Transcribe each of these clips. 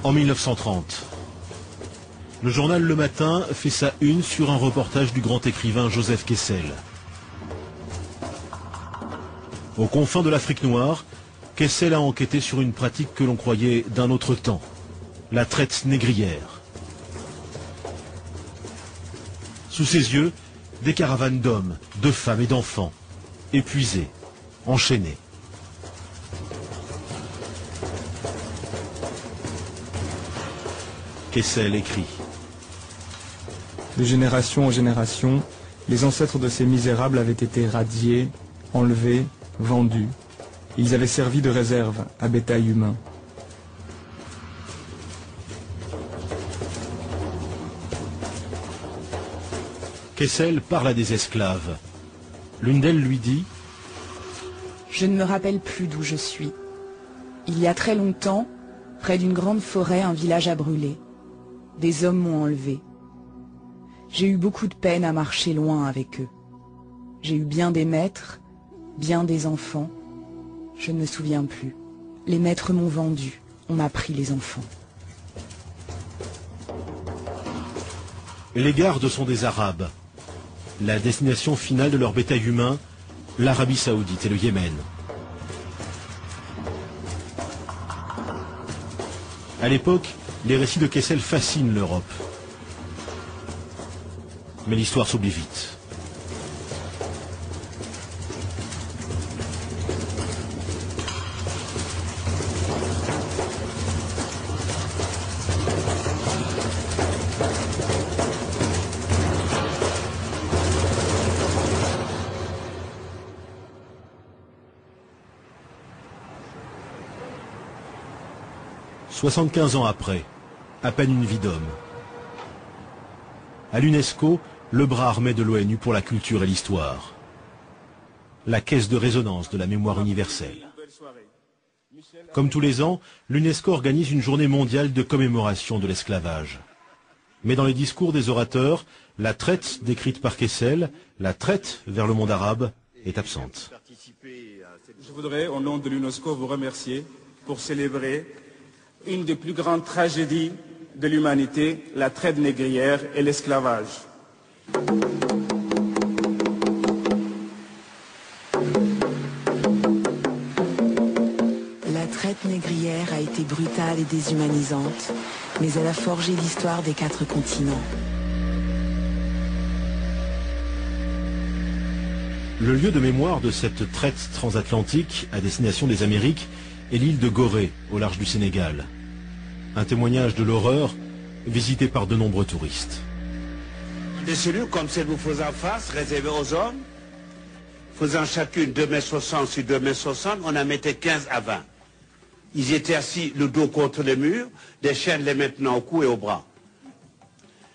En 1930, le journal Le Matin fait sa une sur un reportage du grand écrivain Joseph Kessel. Aux confins de l'Afrique noire, Kessel a enquêté sur une pratique que l'on croyait d'un autre temps, la traite négrière. Sous ses yeux, des caravanes d'hommes, de femmes et d'enfants, épuisés, enchaînés. Kessel écrit. De génération en génération, les ancêtres de ces misérables avaient été radiés, enlevés, vendus. Ils avaient servi de réserve à bétail humain. Kessel parle à des esclaves. L'une d'elles lui dit « Je ne me rappelle plus d'où je suis. Il y a très longtemps, près d'une grande forêt, un village a brûlé. Des hommes m'ont enlevé. J'ai eu beaucoup de peine à marcher loin avec eux. J'ai eu bien des maîtres, bien des enfants. Je ne me souviens plus. Les maîtres m'ont vendu, on m'a pris les enfants. » Les gardes sont des Arabes. La destination finale de leur bétail humain, l'Arabie Saoudite et le Yémen. À l'époque, les récits de Kessel fascinent l'Europe. Mais l'histoire s'oublie vite. « 75 ans après, à peine une vie d'homme. À l'UNESCO, le bras armé de l'ONU pour la culture et l'histoire. La caisse de résonance de la mémoire universelle. Comme tous les ans, l'UNESCO organise une journée mondiale de commémoration de l'esclavage. Mais dans les discours des orateurs, la traite décrite par Kessel, la traite vers le monde arabe, est absente. Je voudrais, au nom de l'UNESCO, vous remercier pour célébrer une des plus grandes tragédies de l'humanité, la traite négrière et l'esclavage. La traite négrière a été brutale et déshumanisante, mais elle a forgé l'histoire des 4 continents. Le lieu de mémoire de cette traite transatlantique à destination des Amériques est l'île de Gorée, au large du Sénégal. Un témoignage de l'horreur visité par de nombreux touristes. Des cellules comme celle vous faisant face, réservées aux hommes, faisant chacune 2,60 m sur 2,60 m, on en mettait 15 à 20. Ils étaient assis le dos contre le mur, des chaînes les maintenant au cou et au bras.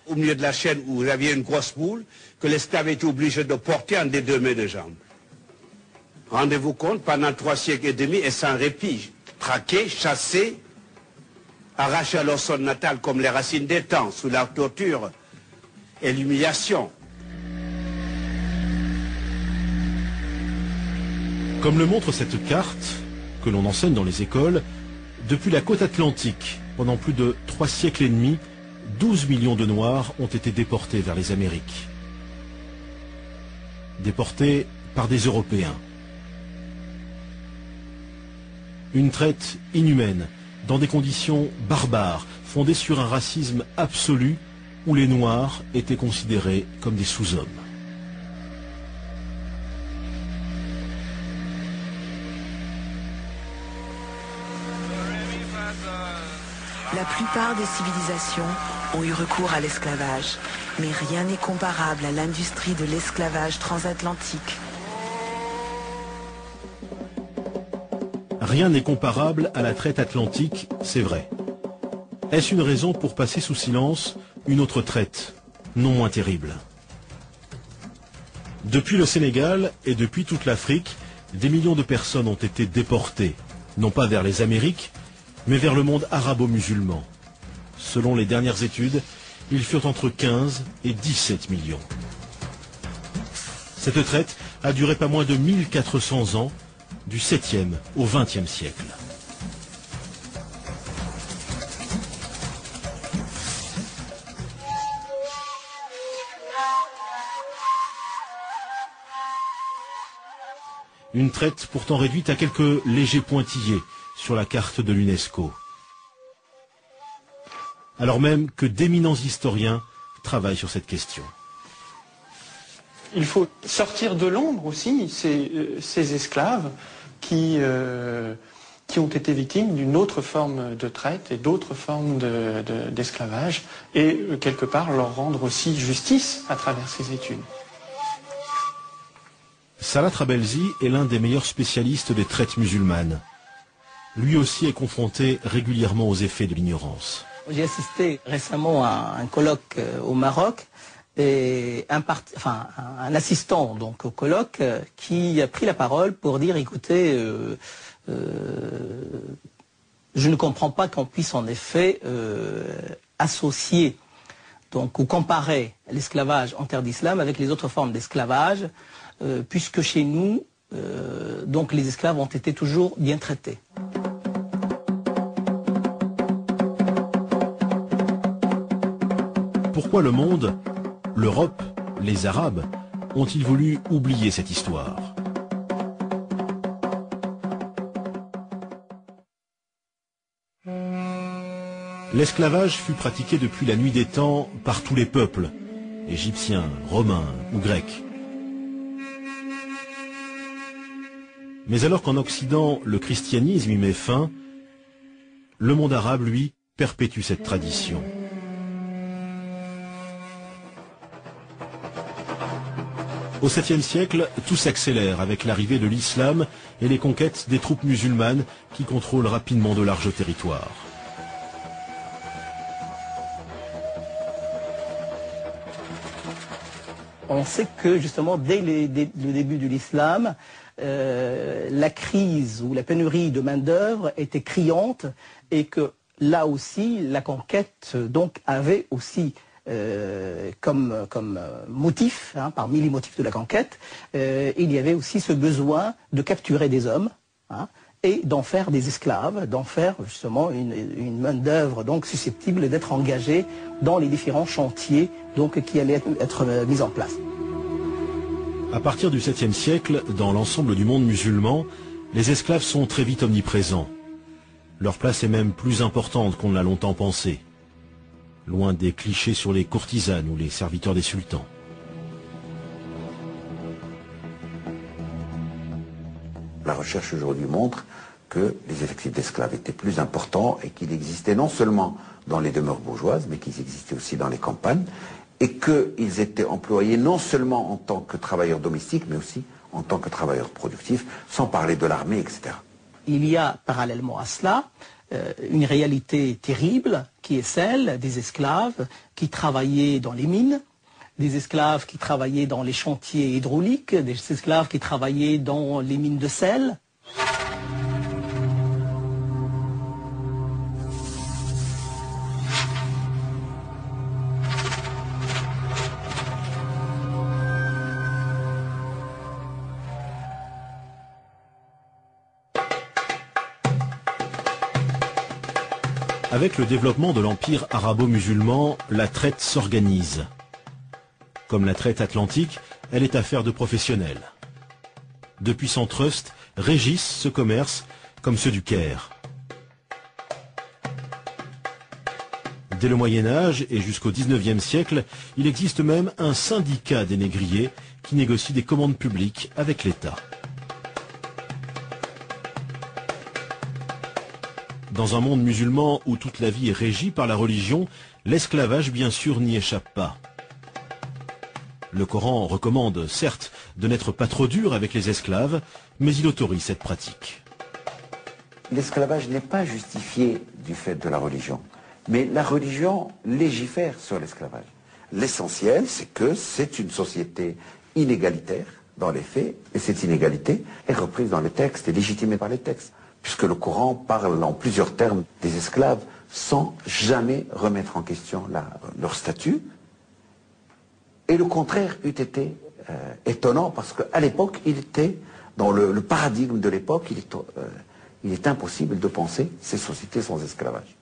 Au milieu de la chaîne où vous aviez une grosse boule que l'esclave était obligé de porter en des 2 mains de jambes. Rendez-vous compte, pendant 3 siècles et demi, et sans répit, traqués, chassés, arrachés à leur sol natal comme les racines des temps, sous la torture et l'humiliation. Comme le montre cette carte, que l'on enseigne dans les écoles, depuis la côte atlantique, pendant plus de 3 siècles et demi, 12 millions de Noirs ont été déportés vers les Amériques. Déportés par des Européens. Une traite inhumaine, dans des conditions barbares, fondées sur un racisme absolu, où les Noirs étaient considérés comme des sous-hommes. La plupart des civilisations ont eu recours à l'esclavage, mais rien n'est comparable à l'industrie de l'esclavage transatlantique. Rien n'est comparable à la traite atlantique, c'est vrai. Est-ce une raison pour passer sous silence une autre traite, non moins terrible? Depuis le Sénégal et depuis toute l'Afrique, des millions de personnes ont été déportées, non pas vers les Amériques, mais vers le monde arabo-musulman. Selon les dernières études, ils furent entre 15 et 17 millions. Cette traite a duré pas moins de 1400 ans, du 7e au 20e siècle. Une traite pourtant réduite à quelques légers pointillés sur la carte de l'UNESCO. Alors même que d'éminents historiens travaillent sur cette question. Il faut sortir de l'ombre aussi ces esclaves qui ont été victimes d'une autre forme de traite et d'autres formes d'esclavage et quelque part leur rendre aussi justice à travers ces études. Salah Trabelsi est l'un des meilleurs spécialistes des traites musulmanes. Lui aussi est confronté régulièrement aux effets de l'ignorance. J'ai assisté récemment à un colloque au Maroc et un assistant donc au colloque qui a pris la parole pour dire écoutez, je ne comprends pas qu'on puisse en effet associer donc ou comparer l'esclavage en terre d'islam avec les autres formes d'esclavage, puisque chez nous donc les esclaves ont été toujours bien traités. Pourquoi le monde, l'Europe, les Arabes, ont-ils voulu oublier cette histoire? L'esclavage fut pratiqué depuis la nuit des temps par tous les peuples, égyptiens, romains ou grecs. Mais alors qu'en Occident, le christianisme y met fin, le monde arabe, lui, perpétue cette tradition. Au 7e siècle, tout s'accélère avec l'arrivée de l'islam et les conquêtes des troupes musulmanes qui contrôlent rapidement de larges territoires. On sait que justement dès le début de l'islam, la crise ou la pénurie de main-d'œuvre était criante et que là aussi la conquête donc avait aussi comme motif, parmi les motifs de la conquête, il y avait aussi ce besoin de capturer des hommes et d'en faire des esclaves, d'en faire justement une main-d'œuvre donc susceptible d'être engagée dans les différents chantiers donc qui allaient être mis en place. À partir du 7e siècle, dans l'ensemble du monde musulman, les esclaves sont très vite omniprésents. Leur place est même plus importante qu'on ne l'a longtemps pensé. Loin des clichés sur les courtisanes ou les serviteurs des sultans. La recherche aujourd'hui montre que les effectifs d'esclaves étaient plus importants et qu'ils existaient non seulement dans les demeures bourgeoises, mais qu'ils existaient aussi dans les campagnes, et qu'ils étaient employés non seulement en tant que travailleurs domestiques, mais aussi en tant que travailleurs productifs, sans parler de l'armée, etc. Il y a parallèlement à cela une réalité terrible qui est celle des esclaves qui travaillaient dans les mines, des esclaves qui travaillaient dans les chantiers hydrauliques, des esclaves qui travaillaient dans les mines de sel. Avec le développement de l'empire arabo-musulman, la traite s'organise. Comme la traite atlantique, elle est affaire de professionnels. De puissants trusts régissent ce commerce comme ceux du Caire. Dès le Moyen-Âge et jusqu'au XIXe siècle, il existe même un syndicat des négriers qui négocie des commandes publiques avec l'État. Dans un monde musulman où toute la vie est régie par la religion, l'esclavage bien sûr n'y échappe pas. Le Coran recommande, certes, de n'être pas trop dur avec les esclaves, mais il autorise cette pratique. L'esclavage n'est pas justifié du fait de la religion, mais la religion légifère sur l'esclavage. L'essentiel, c'est que c'est une société inégalitaire dans les faits, et cette inégalité est reprise dans les textes et légitimée par les textes, puisque le Coran parle en plusieurs termes des esclaves sans jamais remettre en question leur statut. Et le contraire eût été étonnant, parce qu'à l'époque, il était, dans le paradigme de l'époque, il est impossible de penser ces sociétés sans esclavage.